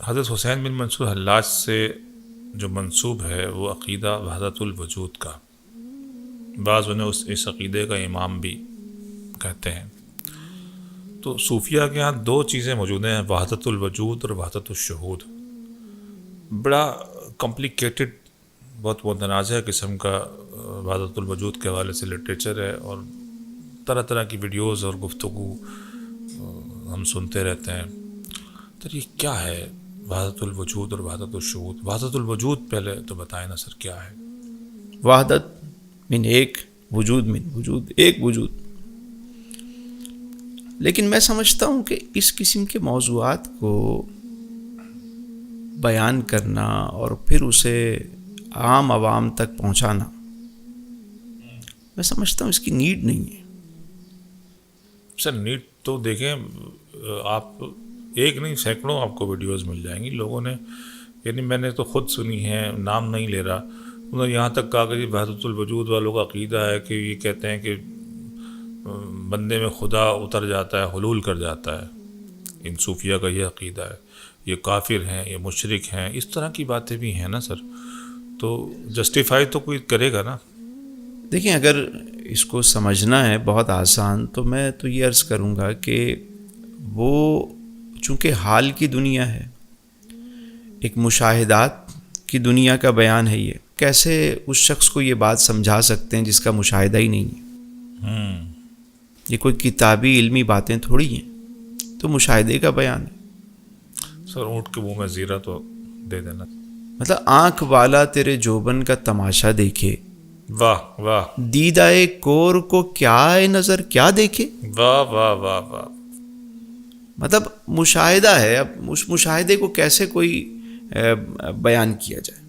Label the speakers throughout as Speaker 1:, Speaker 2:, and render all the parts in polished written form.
Speaker 1: حضرت حسین بن منصور حلاج سے جو منسوب ہے وہ عقیدہ وحدت الوجود کا، بعض انہیں اس عقیدے کا امام بھی کہتے ہیں. تو صوفیہ کے ہاں دو چیزیں موجود ہیں، وحدت الوجود اور وحدت الشہود. بڑا کمپلیکیٹڈ، بہت متنازع قسم کا وحدت الوجود کے حوالے سے لٹریچر ہے، اور طرح طرح کی ویڈیوز اور گفتگو ہم سنتے رہتے ہیں. تو یہ کیا ہے وحدت الوجود اور وحدت الشہود؟ وحدت الوجود پہلے تو بتائیں نا سر، کیا ہے؟
Speaker 2: وحدت من ایک، وجود من وجود، ایک وجود. لیکن میں سمجھتا ہوں کہ اس قسم کے موضوعات کو بیان کرنا اور پھر اسے عام عوام تک پہنچانا، میں سمجھتا ہوں اس کی نیڈ نہیں ہے.
Speaker 1: سر نیٹ تو دیکھیں، آپ ایک نہیں سینکڑوں آپ کو ویڈیوز مل جائیں گی. لوگوں نے، یعنی میں نے تو خود سنی ہے، نام نہیں لے رہا، انہوں نے یہاں تک کہا کہ وحدت الوجود والوں کا عقیدہ ہے کہ یہ کہتے ہیں کہ بندے میں خدا اتر جاتا ہے، حلول کر جاتا ہے. ان صوفیہ کا یہ عقیدہ ہے، یہ کافر ہیں، یہ مشرک ہیں، اس طرح کی باتیں بھی ہیں نا سر. تو جسٹیفائی تو کوئی کرے گا نا.
Speaker 2: دیکھیں، اگر اس کو سمجھنا ہے بہت آسان، تو میں تو یہ عرض کروں گا کہ وہ چونکہ حال کی دنیا ہے، ایک مشاہدات کی دنیا کا بیان ہے، یہ کیسے اس شخص کو یہ بات سمجھا سکتے ہیں جس کا مشاہدہ ہی نہیں ہے. یہ کوئی کتابی علمی باتیں تھوڑی ہیں، تو مشاہدے کا بیان ہے.
Speaker 1: سر اونٹ کے منہ میں زیرہ تو دے دینا.
Speaker 2: مطلب آنکھ والا تیرے جوبن کا تماشا دیکھے،
Speaker 1: واہ واہ،
Speaker 2: دیدائے کور کو کیا ہے نظر کیا دیکھے.
Speaker 1: واہ واہ واہ واہ.
Speaker 2: مطلب مشاہدہ ہے، اب اس مشاہدے کو کیسے کوئی بیان کیا جائے.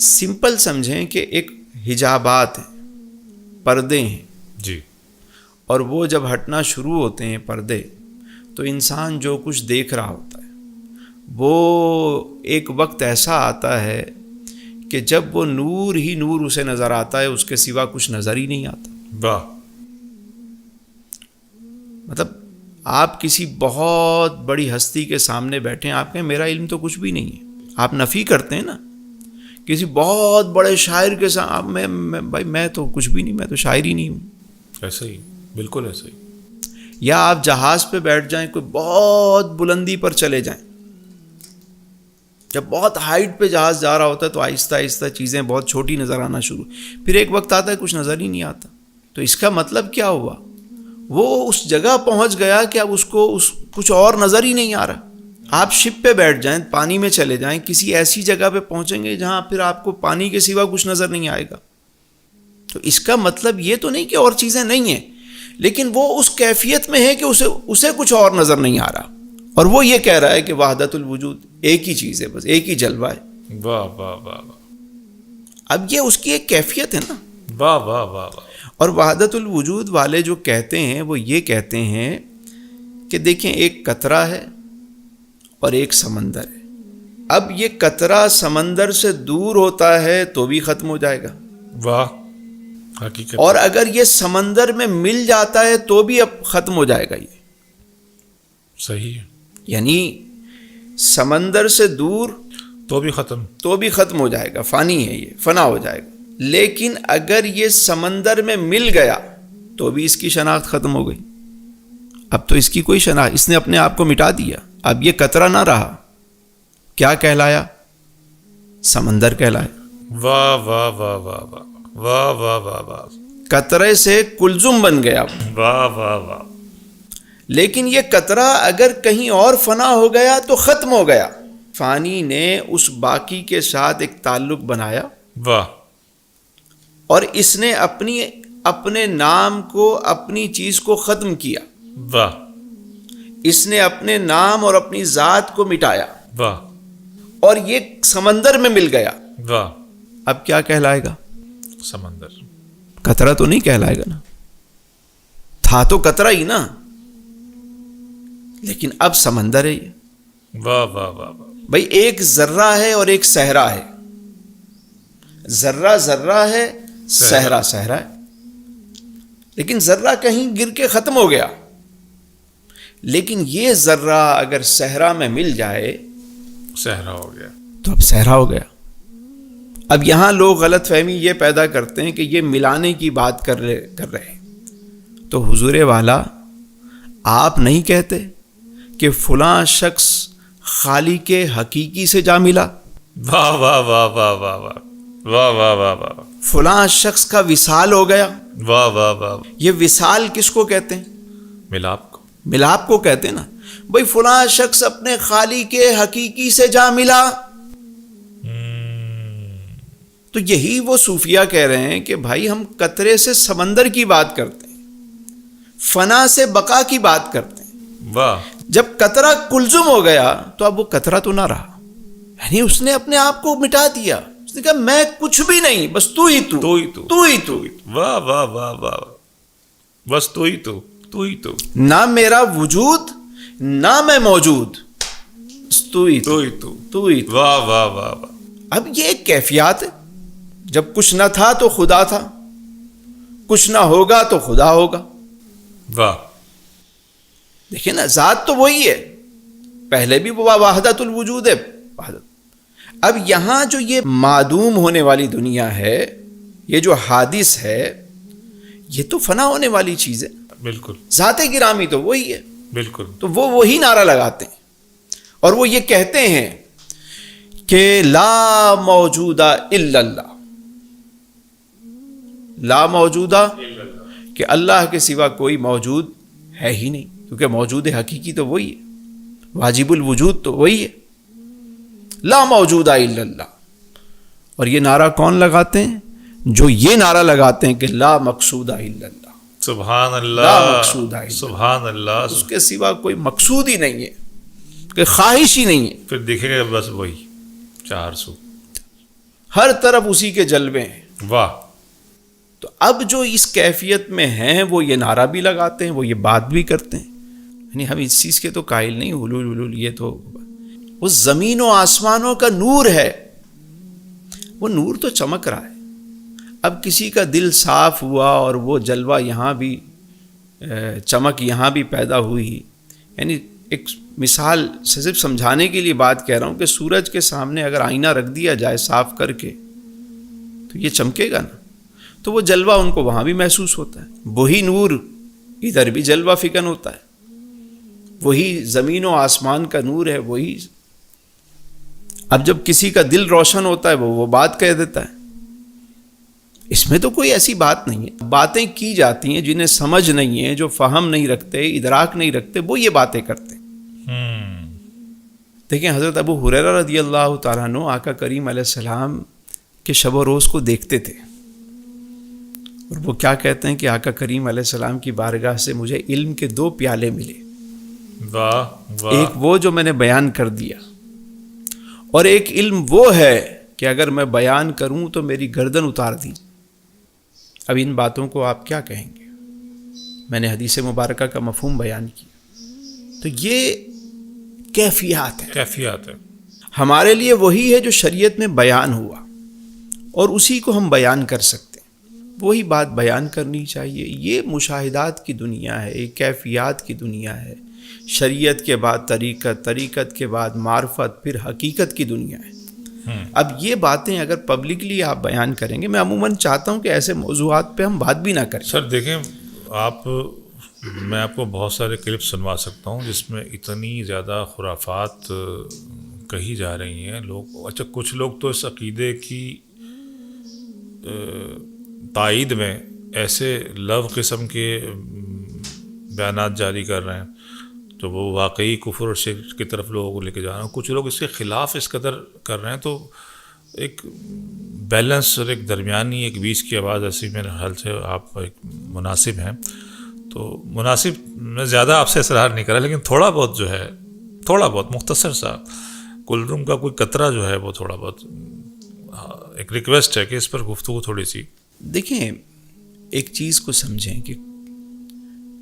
Speaker 2: سمپل سمجھیں کہ ایک حجابات ہیں، پردے ہیں
Speaker 1: جی،
Speaker 2: اور وہ جب ہٹنا شروع ہوتے ہیں پردے، تو انسان جو کچھ دیکھ رہا ہوتا ہے، وہ ایک وقت ایسا آتا ہے کہ جب وہ نور ہی نور اسے نظر آتا ہے، اس کے سوا کچھ نظر ہی نہیں آتا.
Speaker 1: واہ.
Speaker 2: مطلب آپ کسی بہت بڑی ہستی کے سامنے بیٹھے ہیں، آپ کہیں میرا علم تو کچھ بھی نہیں ہے، آپ نفی کرتے ہیں نا. کسی بہت بڑے شاعر کے ساتھ بھائی میں تو کچھ بھی نہیں، میں تو شاعر ہی نہیں ہوں.
Speaker 1: ایسا ہی، بالکل ایسا ہی.
Speaker 2: یا آپ جہاز پہ بیٹھ جائیں، کوئی بہت بلندی پر چلے جائیں، جب بہت ہائٹ پہ جہاز جا رہا ہوتا ہے تو آہستہ آہستہ چیزیں بہت چھوٹی نظر آنا شروع، پھر ایک وقت آتا ہے کچھ نظر ہی نہیں آتا. تو اس کا مطلب کیا ہوا؟ وہ اس جگہ پہنچ گیا کہ اب اس کو کچھ اور نظر ہی نہیں آ رہا. آپ شپ پہ بیٹھ جائیں، پانی میں چلے جائیں، کسی ایسی جگہ پہ پہنچیں گے جہاں پھر آپ کو پانی کے سوا کچھ نظر نہیں آئے گا. تو اس کا مطلب یہ تو نہیں کہ اور چیزیں نہیں ہیں، لیکن وہ اس کیفیت میں ہے کہ اسے کچھ اور نظر نہیں آ رہا، اور وہ یہ کہہ رہا ہے کہ وحدت الوجود ایک ہی چیز ہے، بس ایک ہی جلوہ ہے.
Speaker 1: واہ واہ واہ واہ.
Speaker 2: اب یہ اس کی ایک کیفیت ہے نا.
Speaker 1: واہ واہ واہ واہ.
Speaker 2: اور وحدت الوجود والے جو کہتے ہیں وہ یہ کہتے ہیں کہ دیکھیں ایک قطرہ ہے اور ایک سمندر ہے. اب یہ قطرہ سمندر سے دور ہوتا ہے تو بھی ختم ہو جائے گا.
Speaker 1: واہ، حقیقت.
Speaker 2: اور اگر یہ سمندر میں مل جاتا ہے تو بھی اب ختم ہو جائے گا. یہ
Speaker 1: صحیح ہے.
Speaker 2: یعنی سمندر سے دور
Speaker 1: تو بھی ختم،
Speaker 2: تو بھی ختم ہو جائے گا، فانی ہے، یہ فنا ہو جائے گا. لیکن اگر یہ سمندر میں مل گیا تو بھی اس کی شناخت ختم ہو گئی. اب تو اس کی کوئی شناخت، اس نے اپنے آپ کو مٹا دیا. اب یہ قطرہ نہ رہا، کیا کہلایا؟ سمندر کہلایا.
Speaker 1: واہ واہ واہ واہ واہ واہ واہ واہ واہ.
Speaker 2: قطرے سے کلزم بن گیا.
Speaker 1: واہ واہ واہ.
Speaker 2: لیکن یہ قطرہ اگر کہیں اور فنا ہو گیا تو ختم ہو گیا. فانی نے اس باقی کے ساتھ ایک تعلق بنایا.
Speaker 1: واہ.
Speaker 2: اور اس نے اپنے نام کو، اپنی چیز کو ختم کیا.
Speaker 1: واہ.
Speaker 2: اس نے اپنے نام اور اپنی ذات کو مٹایا.
Speaker 1: واہ.
Speaker 2: اور یہ سمندر میں مل گیا.
Speaker 1: واہ.
Speaker 2: اب کیا کہلائے گا؟
Speaker 1: سمندر.
Speaker 2: قطرہ تو نہیں کہلائے گا نا، تھا تو قطرہ ہی نا، لیکن اب سمندر ہے یہ.
Speaker 1: واہ واہ واہ واہ.
Speaker 2: بھائی ایک ذرہ ہے اور ایک صحرا ہے. ذرہ ذرہ ہے، صحرا صحرا ہے. لیکن ذرہ کہیں گر کے ختم ہو گیا، لیکن یہ ذرہ اگر صحرا میں مل جائے
Speaker 1: صحرا ہو گیا.
Speaker 2: تو اب صحرا ہو گیا. اب یہاں لوگ غلط فہمی یہ پیدا کرتے ہیں کہ یہ ملانے کی بات کر رہے ہیں. تو حضور والا آپ نہیں کہتے کہ فلاں شخص خالق حقیقی سے جا ملا؟
Speaker 1: واہ واہ واہ واہ واہ واہ واہ واہ واہ واہ
Speaker 2: فلاں شخص کا وصال ہو گیا.
Speaker 1: واہ واہ واہ.
Speaker 2: یہ وصال کس کو کہتے ہیں؟
Speaker 1: ملاپ کو.
Speaker 2: ملاپ کو کہتے ہیں نا. بھئی فلاں شخص اپنے خالق حقیقی سے جا ملا. تو یہی وہ صوفیہ کہہ رہے ہیں کہ بھائی ہم قطرے سے سمندر کی بات کرتے ہیں, فنا سے بقا کی بات کرتے ہیں.
Speaker 1: واہ.
Speaker 2: جب قطرہ کلزم ہو گیا تو اب وہ قطرہ تو نہ رہا, یعنی اس نے اپنے آپ کو مٹا دیا. اس نے کہا میں کچھ بھی نہیں, بس تو ہی تو,
Speaker 1: تو ہی تو,
Speaker 2: تو ہی تو.
Speaker 1: واہ واہ واہ واہ. بس تو ہی تو, تو ہی تو.
Speaker 2: نہ میرا وجود نہ میں موجود, بس تو ہی
Speaker 1: تو ہی تو,
Speaker 2: تو ہی تو.
Speaker 1: واہ واہ واہ واہ.
Speaker 2: اب یہ ایک کیفیات ہے. جب کچھ نہ تھا تو خدا تھا, کچھ نہ ہوگا تو خدا ہوگا.
Speaker 1: واہ.
Speaker 2: دیکھیں نا, ذات تو وہی ہے, پہلے بھی وہ وحدت الوجود ہے. اب یہاں جو یہ معدوم ہونے والی دنیا ہے, یہ جو حادث ہے, یہ تو فنا ہونے والی چیز ہے.
Speaker 1: بالکل.
Speaker 2: ذات گرامی تو وہی ہے.
Speaker 1: بالکل.
Speaker 2: تو وہ وہی نعرہ لگاتے ہیں, اور وہ یہ کہتے ہیں کہ لا موجودہ الا اللہ. لا موجودہ, کہ اللہ کے سوا کوئی موجود ہے ہی نہیں, کیونکہ موجود حقیقی تو وہی ہے, واجب الوجود تو وہی ہے. لا موجودہ الا اللہ. اور یہ نعرہ کون لگاتے ہیں؟ جو یہ نعرہ لگاتے ہیں کہ لا مقصودہ الا اللہ.
Speaker 1: سبحان اللہ.
Speaker 2: لا مقصودہ الا اللہ.
Speaker 1: سبحان اللہ.
Speaker 2: اس کے سوا کوئی مقصود ہی نہیں ہے, کہ خواہش ہی نہیں ہے.
Speaker 1: پھر دیکھیں گے بس وہی 400
Speaker 2: ہر طرف اسی کے جلوے ہیں.
Speaker 1: واہ.
Speaker 2: تو اب جو اس کیفیت میں ہیں وہ یہ نعرہ بھی لگاتے ہیں, وہ یہ بات بھی کرتے ہیں. یعنی ہم اس چیز کے تو قائل نہیں, حلول حلول, یہ تو وہ زمین و آسمانوں کا نور ہے, وہ نور تو چمک رہا ہے. اب کسی کا دل صاف ہوا اور وہ جلوہ یہاں بھی, چمک یہاں بھی پیدا ہوئی. یعنی ایک مثال سے صرف سمجھانے کے لیے بات کہہ رہا ہوں کہ سورج کے سامنے اگر آئینہ رکھ دیا جائے صاف کر کے, تو یہ چمکے گا نا, تو وہ جلوہ ان کو وہاں بھی محسوس ہوتا ہے. وہی نور ادھر بھی جلوہ فکن ہوتا ہے, وہی زمین و آسمان کا نور ہے, وہی. اب جب کسی کا دل روشن ہوتا ہے وہ بات کہہ دیتا ہے. اس میں تو کوئی ایسی بات نہیں ہے. باتیں کی جاتی ہیں جنہیں سمجھ نہیں ہے, جو فہم نہیں رکھتے, ادراک نہیں رکھتے, وہ یہ باتیں کرتے ہیں. دیکھیں حضرت ابو ہریرہ رضی اللہ تعالیٰ عنہ آقا کریم علیہ السلام کے شب و روز کو دیکھتے تھے, اور وہ کیا کہتے ہیں کہ آقا کریم علیہ السلام کی بارگاہ سے مجھے علم کے 2 پیالے ملے.
Speaker 1: واہ واہ.
Speaker 2: ایک وہ جو میں نے بیان کر دیا, اور ایک علم وہ ہے کہ اگر میں بیان کروں تو میری گردن اتار دی. اب ان باتوں کو آپ کیا کہیں گے؟ میں نے حدیث مبارکہ کا مفہوم بیان کیا. تو یہ کیفیات ہے.
Speaker 1: کیفیات ہے.
Speaker 2: ہمارے لیے وہی ہے جو شریعت میں بیان ہوا, اور اسی کو ہم بیان کر سکتے ہیں. وہی بات بیان کرنی چاہیے. یہ مشاہدات کی دنیا ہے, یہ کیفیات کی دنیا ہے. شریعت کے بعد طریقت, طریقت کے بعد معرفت, پھر حقیقت کی دنیا ہے. اب یہ باتیں اگر پبلکلی آپ بیان کریں گے, میں عموماً چاہتا ہوں کہ ایسے موضوعات پہ ہم بات بھی نہ کریں.
Speaker 1: سر دیکھیں آپ, میں آپ کو بہت سارے کلپ سنوا سکتا ہوں جس میں اتنی زیادہ خرافات کہی جا رہی ہیں. لوگ, اچھا کچھ لوگ تو اس عقیدے کی تائید میں ایسے لو قسم کے بیانات جاری کر رہے ہیں تو وہ واقعی کفر اور شرک کی طرف لوگوں کو لے کے جا رہے ہیں. کچھ لوگ اس کے خلاف اس قدر کر رہے ہیں. تو ایک بیلنس اور ایک درمیانی, ایک بیچ کی آواز ایسی میرے خیال سے آپ ایک مناسب ہیں. تو مناسب میں زیادہ آپ سے اصرار نہیں کرا, لیکن تھوڑا بہت جو ہے, تھوڑا بہت مختصر سا کلرم کا کوئی قطرہ جو ہے وہ تھوڑا بہت ایک ریکویسٹ ہے کہ اس پر گفتگو تھوڑی سی.
Speaker 2: دیکھیں ایک چیز کو سمجھیں کہ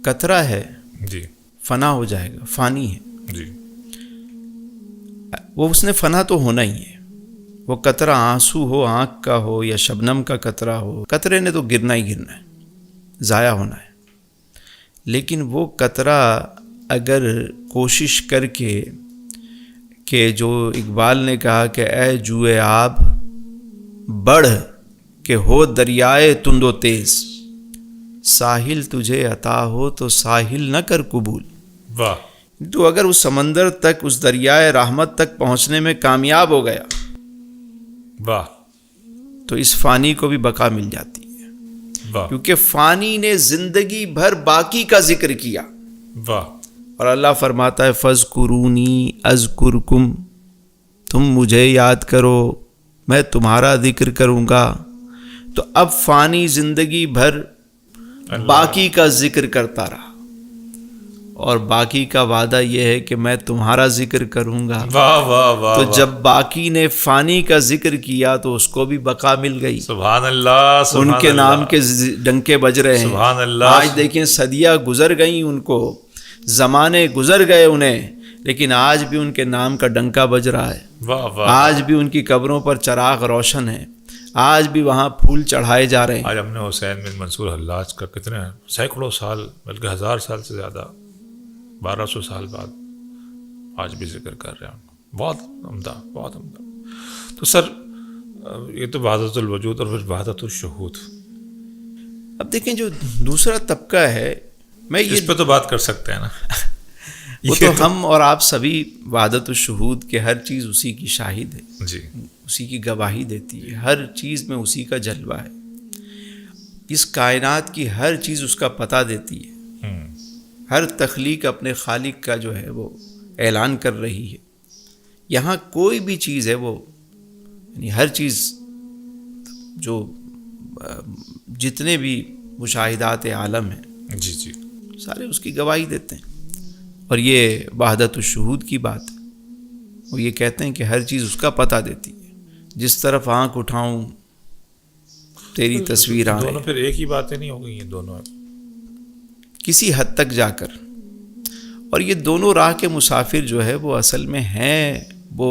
Speaker 2: قطرہ ہے,
Speaker 1: جی
Speaker 2: فنا ہو جائے گا, فانی ہے
Speaker 1: جی,
Speaker 2: وہ اس نے فنا تو ہونا ہی ہے. وہ قطرہ آنسو ہو, آنکھ کا ہو, یا شبنم کا قطرہ ہو, قطرے نے تو گرنا ہی گرنا ہے, ضائع ہونا ہے. لیکن وہ قطرہ اگر کوشش کر کے کہ جو اقبال نے کہا کہ اے جوئے آب بڑھ کہ ہو دریائے تند و تیز، ساحل تجھے عطا ہو تو ساحل نہ کر قبول.
Speaker 1: واہ.
Speaker 2: تو اگر اس سمندر تک، اس دریائے رحمت تک پہنچنے میں کامیاب ہو گیا،
Speaker 1: واہ
Speaker 2: تو اس فانی کو بھی بقا مل جاتی ہے.
Speaker 1: واہ
Speaker 2: کیونکہ فانی نے زندگی بھر باقی کا ذکر کیا.
Speaker 1: واہ.
Speaker 2: اور اللہ فرماتا ہے فَاذْكُرُونِی اذکرکم، تم مجھے یاد کرو میں تمہارا ذکر کروں گا. تو اب فانی زندگی بھر باقی کا ذکر کرتا رہا، اور باقی کا وعدہ یہ ہے کہ میں تمہارا ذکر کروں گا.
Speaker 1: واہ واہ واہ.
Speaker 2: تو جب باقی نے فانی کا ذکر کیا تو اس کو بھی بقا مل گئی.
Speaker 1: سبحان اللہ.
Speaker 2: ان کے نام کے ڈنکے بج رہے ہیں.
Speaker 1: سبحان اللہ.
Speaker 2: آج دیکھیں صدیاں گزر گئیں، ان کو زمانے گزر گئے انہیں، لیکن آج بھی ان کے نام کا ڈنکا بج رہا ہے.
Speaker 1: واہ واہ.
Speaker 2: آج بھی ان کی قبروں پر چراغ روشن ہے، آج بھی وہاں پھول چڑھائے جا رہے ہیں.
Speaker 1: آج ہم نے حسین بن منصور حلاج کا کتنے سینکڑوں سال بلکہ 1000 سال سے زیادہ 1200 سال بعد آج بھی ذکر کر رہے ہیں. بہت عمدہ، بہت عمدہ. تو سر یہ تو وحدت الوجود اور پھر وحدت الشہود.
Speaker 2: اب دیکھیں جو دوسرا طبقہ ہے، میں
Speaker 1: اس پہ تو بات کر سکتے ہیں نا.
Speaker 2: وہ تو ہم اور آپ سبھی وحدت الشہود کے ہر چیز اسی کی شاہد ہے،
Speaker 1: جی
Speaker 2: اسی کی گواہی دیتی ہے. ہر چیز میں اسی کا جلوہ ہے. اس کائنات کی ہر چیز اس کا پتہ دیتی ہے. ہر تخلیق اپنے خالق کا جو ہے وہ اعلان کر رہی ہے. یہاں کوئی بھی چیز ہے وہ، یعنی ہر چیز جو جتنے بھی مشاہدات عالم ہیں
Speaker 1: جی جی
Speaker 2: سارے اس کی گواہی دیتے ہیں. اور یہ وحدت الشہود کی بات ہے. وہ یہ کہتے ہیں کہ ہر چیز اس کا پتہ دیتی ہے. جس طرف آنکھ اٹھاؤں تیری تصویر آئے.
Speaker 1: دونوں پھر ایک ہی باتیں نہیں ہو گئی ہیں دونوں
Speaker 2: کسی حد تک جا کر. اور یہ دونوں راہ کے مسافر جو ہے وہ اصل میں ہیں وہ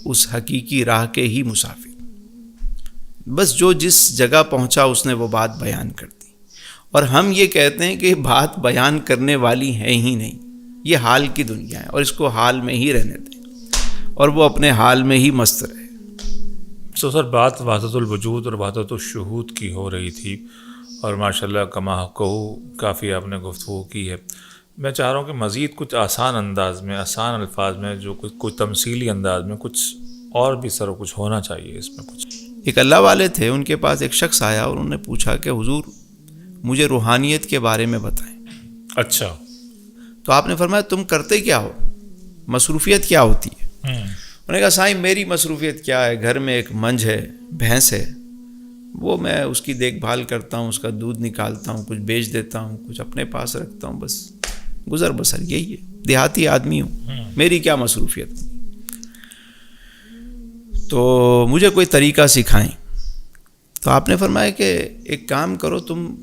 Speaker 2: اس حقیقی راہ کے ہی مسافر. بس جو جس جگہ پہنچا اس نے وہ بات بیان کر دی. اور ہم یہ کہتے ہیں کہ بات بیان کرنے والی ہے ہی نہیں، یہ حال کی دنیا ہے اور اس کو حال میں ہی رہنے دیں اور وہ اپنے حال میں ہی مست رہے.
Speaker 1: تو سر بات وحدت الوجود اور وحدت الشہود کی ہو رہی تھی، اور ماشاءاللہ کما کہو کافی آپ نے گفتگو کی ہے. میں چاہ رہا ہوں کہ مزید کچھ آسان انداز میں، آسان الفاظ میں، جو کچھ تمثیلی انداز میں کچھ اور بھی سر کچھ ہونا چاہیے اس میں کچھ.
Speaker 2: ایک اللہ والے تھے، ان کے پاس ایک شخص آیا اور انہوں نے پوچھا کہ حضور مجھے روحانیت کے بارے میں بتائیں.
Speaker 1: اچھا.
Speaker 2: تو آپ نے فرمایا تم کرتے کیا ہو، مصروفیت کیا ہوتی ہے؟ انہوں نے کہا سائیں میری مصروفیت کیا ہے، گھر میں ایک منجھ ہے، بھینس ہے، وہ میں اس کی دیکھ بھال کرتا ہوں، اس کا دودھ نکالتا ہوں، کچھ بیچ دیتا ہوں، کچھ اپنے پاس رکھتا ہوں، بس گزر بسر یہی ہے. دیہاتی آدمی ہوں، میری کیا مصروفیت. تو مجھے کوئی طریقہ سکھائیں. تو آپ نے فرمایا کہ ایک کام کرو، تم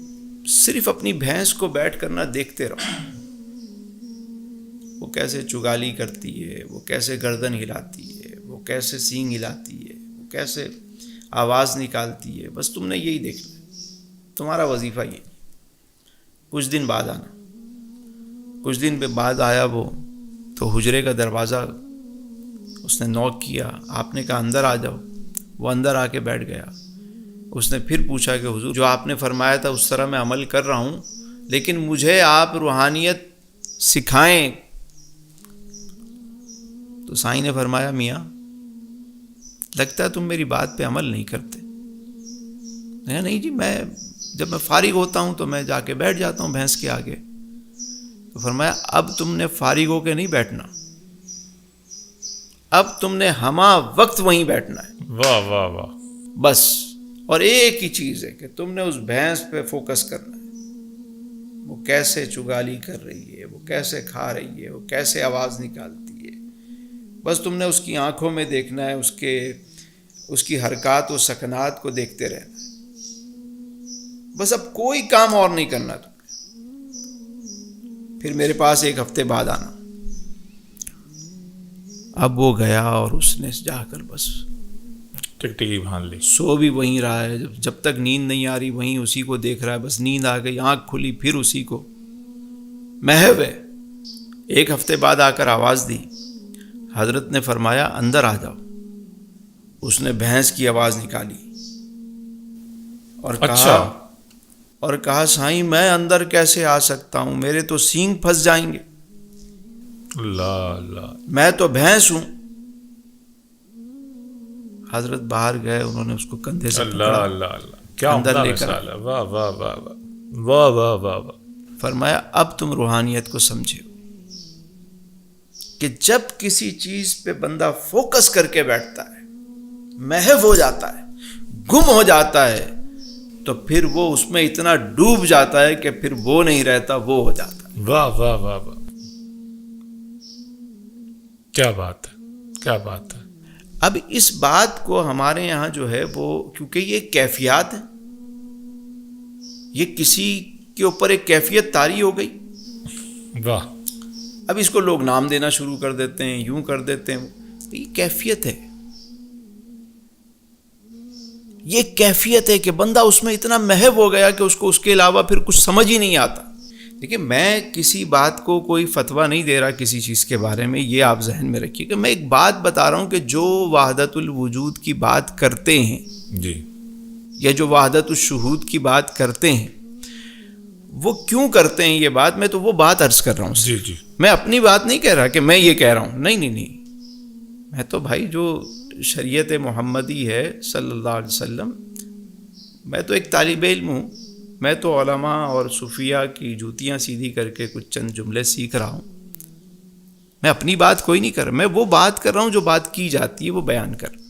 Speaker 2: صرف اپنی بھینس کو بیٹھ کر نہ دیکھتے رہو، وہ کیسے چگالی کرتی ہے، وہ کیسے گردن ہلاتی ہے، وہ کیسے سینگ ہلاتی ہے، وہ کیسے آواز نکالتی ہے. بس تم نے یہی دیکھنا ہے، تمہارا وظیفہ یہی. کچھ دن بعد آنا. کچھ دن بعد آیا وہ، تو حجرے کا دروازہ اس نے نوک کیا. آپ نے کہا اندر آ جاؤ. وہ اندر آ کے بیٹھ گیا. اس نے پھر پوچھا کہ حضور جو آپ نے فرمایا تھا اس طرح میں عمل کر رہا ہوں، لیکن مجھے آپ روحانیت سکھائیں. تو سائیں نے فرمایا میاں لگتا ہے تم میری بات پہ عمل نہیں کرتے. نہیں جی، میں جب میں فارغ ہوتا ہوں تو میں جا کے بیٹھ جاتا ہوں بھینس کے آگے. تو فرمایا اب تم نے فارغ ہو کے نہیں بیٹھنا، اب تم نے ہمہ وقت وہیں بیٹھنا ہے.
Speaker 1: واہ واہ واہ.
Speaker 2: بس. اور ایک ہی چیز ہے کہ تم نے اس بھینس پہ فوکس کرنا ہے. وہ کیسے چگالی کر رہی ہے، وہ کیسے کھا رہی ہے، وہ کیسے آواز نکالتی ہے. بس تم نے اس کی آنکھوں میں دیکھنا ہے، اس کی حرکات و سکنات کو دیکھتے رہنا ہے. بس اب کوئی کام اور نہیں کرنا تم. پھر میرے پاس ایک ہفتے بعد آنا. اب وہ گیا اور اس نے جا کر بس
Speaker 1: ٹکٹکی باندھ لی.
Speaker 2: سو بھی وہیں رہا ہے، جب تک نیند نہیں آ رہی وہیں اسی کو دیکھ رہا ہے. بس نیند آ گئی، آنکھ کھلی پھر اسی کو. محو ہے ایک ہفتے بعد آ کر آواز دی. حضرت نے فرمایا اندر آ جاؤ. اس نے بھینس کی آواز نکالی اور
Speaker 1: اچھا.
Speaker 2: کہا سائیں میں اندر کیسے آ سکتا ہوں, میرے تو سینگ پھنس جائیں گے,
Speaker 1: اللہ اللہ.
Speaker 2: میں تو بھینس ہوں. حضرت باہر گئے, انہوں نے اس کو کندھے سے
Speaker 1: اللہ
Speaker 2: پکڑا,
Speaker 1: اللہ اللہ. کیا
Speaker 2: اندر
Speaker 1: عمدہ
Speaker 2: لے کر
Speaker 1: مثال ہے. واہ واہ واہ واہ واہ واہ واہ واہ.
Speaker 2: فرمایا اب تم روحانیت کو سمجھے ہو کہ جب کسی چیز پہ بندہ فوکس کر کے بیٹھتا ہے, محو ہو جاتا ہے, گم ہو جاتا ہے, تو پھر وہ اس میں اتنا ڈوب جاتا ہے کہ پھر وہ نہیں رہتا, وہ ہو جاتا ہے.
Speaker 1: واہ واہ واہ واہ. کیا بات ہے, کیا بات ہے.
Speaker 2: اب اس بات کو ہمارے یہاں جو ہے وہ, کیونکہ یہ کیفیات ہے, یہ کسی کے اوپر ایک کیفیت طاری ہو گئی.
Speaker 1: واہ.
Speaker 2: اب اس کو لوگ نام دینا شروع کر دیتے ہیں, یوں کر دیتے ہیں. یہ کیفیت ہے, یہ کیفیت ہے کہ بندہ اس میں اتنا محو ہو گیا کہ اس کو اس کے علاوہ پھر کچھ سمجھ ہی نہیں آتا. دیکھیے میں کسی بات کو کوئی فتویٰ نہیں دے رہا کسی چیز کے بارے میں, یہ آپ ذہن میں رکھیے کہ میں ایک بات بتا رہا ہوں کہ جو وحدت الوجود کی بات کرتے ہیں
Speaker 1: جی.
Speaker 2: یا جو وحدت الشہود کی بات کرتے ہیں, وہ کیوں کرتے ہیں یہ بات, میں تو وہ بات عرض کر رہا ہوں.
Speaker 1: جی جی.
Speaker 2: میں اپنی بات نہیں کہہ رہا کہ میں یہ کہہ رہا ہوں, نہیں نہیں نہیں. میں تو بھائی جو شریعت محمدی ہے صلی اللہ علیہ وسلم, میں تو ایک طالب علم ہوں, میں تو علماء اور صوفیاء کی جوتیاں سیدھی کر کے کچھ چند جملے سیکھ رہا ہوں. میں اپنی بات کوئی نہیں کر رہا, میں وہ بات کر رہا ہوں جو بات کی جاتی ہے وہ بیان کر.